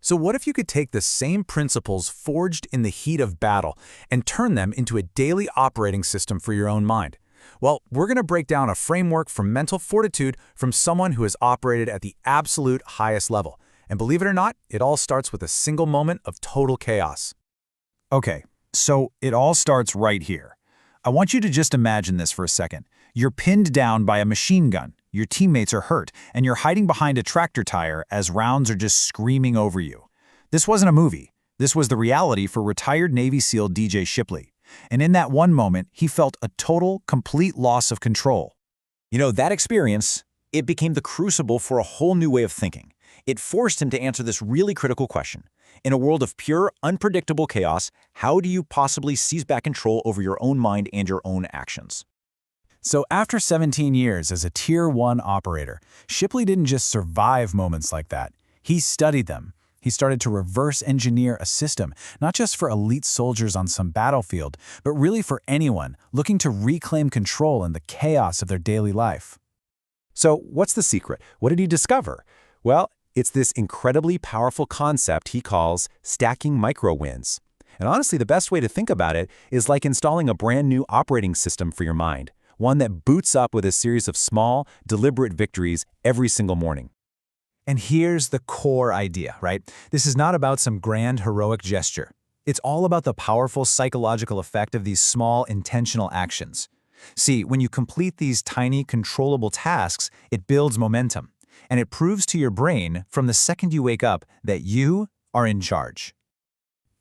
So what if you could take the same principles forged in the heat of battle and turn them into a daily operating system for your own mind? Well, we're going to break down a framework for mental fortitude from someone who has operated at the absolute highest level. And believe it or not, it all starts with a single moment of total chaos. Okay, so it all starts right here. I want you to just imagine this for a second. You're pinned down by a machine gun, your teammates are hurt, and you're hiding behind a tractor tire as rounds are just screaming over you. This wasn't a movie. This was the reality for retired Navy SEAL DJ Shipley. And in that one moment, he felt a total, complete loss of control. You know, that experience, it became the crucible for a whole new way of thinking. It forced him to answer this really critical question. In a world of pure, unpredictable chaos, how do you possibly seize back control over your own mind and your own actions? So after 17 years as a Tier 1 operator, Shipley didn't just survive moments like that. He studied them. He started to reverse engineer a system, not just for elite soldiers on some battlefield, but really for anyone looking to reclaim control in the chaos of their daily life. So what's the secret? What did he discover? Well, it's this incredibly powerful concept he calls stacking micro-wins. And honestly, the best way to think about it is like installing a brand new operating system for your mind, one that boots up with a series of small, deliberate victories every single morning. And here's the core idea, right? This is not about some grand heroic gesture. It's all about the powerful psychological effect of these small, intentional actions. See, when you complete these tiny, controllable tasks, it builds momentum. And it proves to your brain from the second you wake up that you are in charge.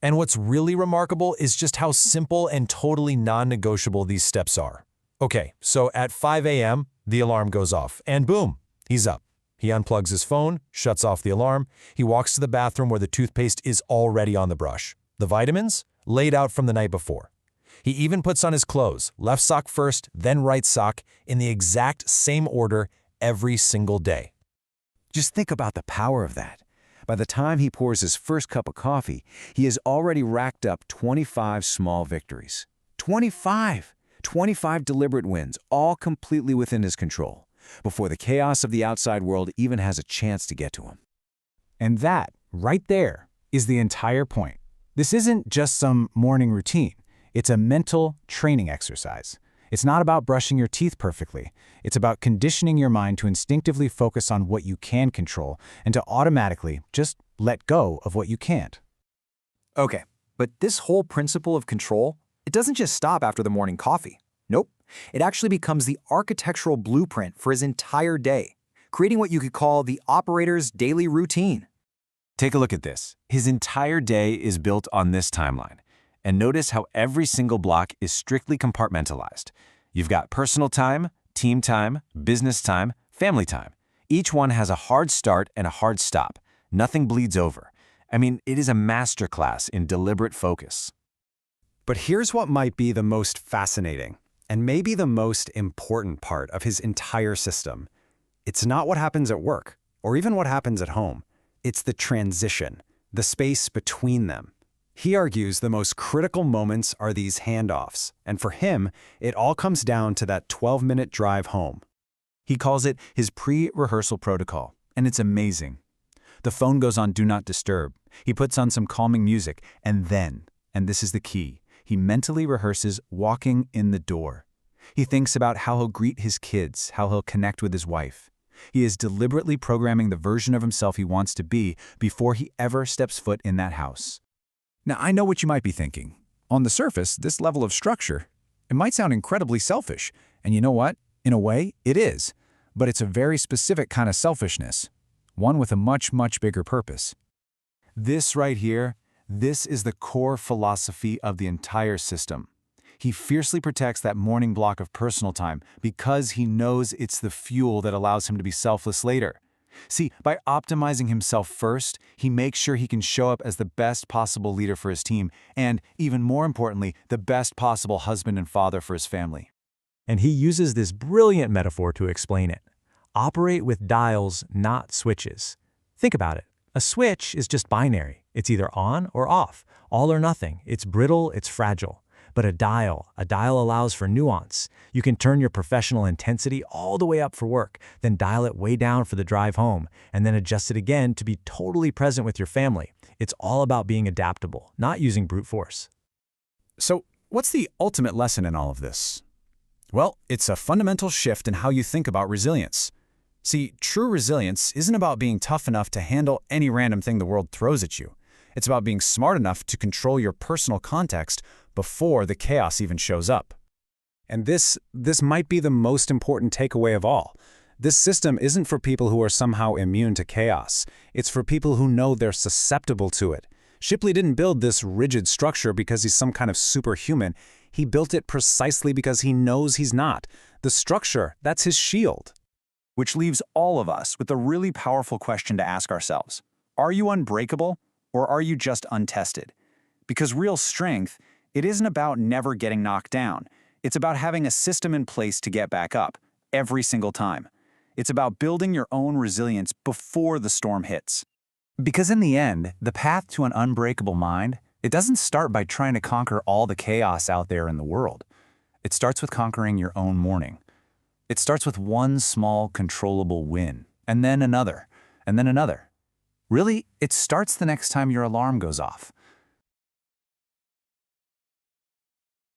And what's really remarkable is just how simple and totally non-negotiable these steps are. Okay, so at 5 a.m., the alarm goes off, and boom, he's up. He unplugs his phone, shuts off the alarm. He walks to the bathroom where the toothpaste is already on the brush. The vitamins? Laid out from the night before. He even puts on his clothes, left sock first, then right sock, in the exact same order every single day. Just think about the power of that. By the time he pours his first cup of coffee, he has already racked up 25 small victories. 25! 25 deliberate wins, all completely within his control, before the chaos of the outside world even has a chance to get to him. And that, right there, is the entire point. This isn't just some morning routine. It's a mental training exercise. It's not about brushing your teeth perfectly. It's about conditioning your mind to instinctively focus on what you can control and to automatically just let go of what you can't. Okay, but this whole principle of control, it doesn't just stop after the morning coffee. Nope. It actually becomes the architectural blueprint for his entire day, creating what you could call the operator's daily routine. Take a look at this. His entire day is built on this timeline. And notice how every single block is strictly compartmentalized. You've got personal time, team time, business time, family time. Each one has a hard start and a hard stop. Nothing bleeds over. I mean, it is a masterclass in deliberate focus. But here's what might be the most fascinating, and maybe the most important part of his entire system. It's not what happens at work, or even what happens at home. It's the transition, the space between them. He argues the most critical moments are these handoffs, and for him, it all comes down to that 12-minute drive home. He calls it his pre-rehearsal protocol, and it's amazing. The phone goes on Do Not Disturb. He puts on some calming music, and then, and this is the key, he mentally rehearses walking in the door. He thinks about how he'll greet his kids, how he'll connect with his wife. He is deliberately programming the version of himself he wants to be before he ever steps foot in that house. Now, I know what you might be thinking. On the surface, this level of structure, it might sound incredibly selfish. And you know what? In a way, it is. But it's a very specific kind of selfishness. One with a much, much bigger purpose. This right here, this is the core philosophy of the entire system. He fiercely protects that morning block of personal time because he knows it's the fuel that allows him to be selfless later. See, by optimizing himself first, he makes sure he can show up as the best possible leader for his team and, even more importantly, the best possible husband and father for his family. And he uses this brilliant metaphor to explain it. Operate with dials, not switches. Think about it. A switch is just binary. It's either on or off, all or nothing. It's brittle, it's fragile. But a dial allows for nuance. You can turn your professional intensity all the way up for work, then dial it way down for the drive home, and then adjust it again to be totally present with your family. It's all about being adaptable, not using brute force. So, what's the ultimate lesson in all of this? Well, it's a fundamental shift in how you think about resilience. See, true resilience isn't about being tough enough to handle any random thing the world throws at you. It's about being smart enough to control your personal context before the chaos even shows up. And this might be the most important takeaway of all. This system isn't for people who are somehow immune to chaos. It's for people who know they're susceptible to it. Shipley didn't build this rigid structure because he's some kind of superhuman. He built it precisely because he knows he's not. The structure, that's his shield. Which leaves all of us with a really powerful question to ask ourselves. Are you unbreakable, or are you just untested? Because real strength, it isn't about never getting knocked down. It's about having a system in place to get back up, every single time. It's about building your own resilience before the storm hits. Because in the end, the path to an unbreakable mind, it doesn't start by trying to conquer all the chaos out there in the world. It starts with conquering your own morning. It starts with one small, controllable win, and then another, and then another. Really, it starts the next time your alarm goes off,